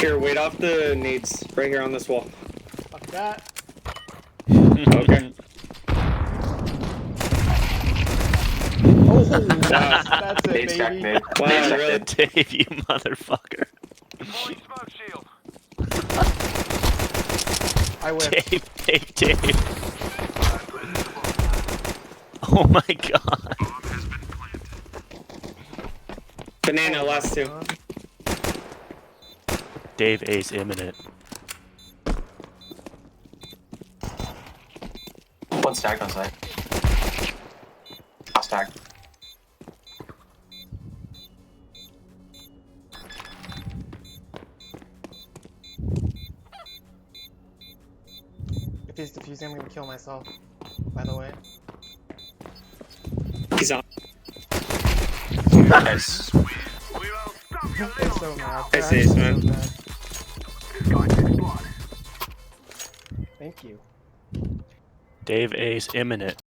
Here, wait off the nades. Right here on this wall. Fuck that. Okay. Oh, that's it, Nade stack, baby. nade. Wow, Nade stack, really? nade. Dave, you motherfucker. I whipped. Dave. Oh my god. Banana, last two. Dave A's imminent. One stacked on site. Not stacked. If he's defusing, I'm gonna kill myself. By the way. He's on. Nice. They're so mad. Nice They're ace, actually man. so mad. Thank you. Dave A's imminent.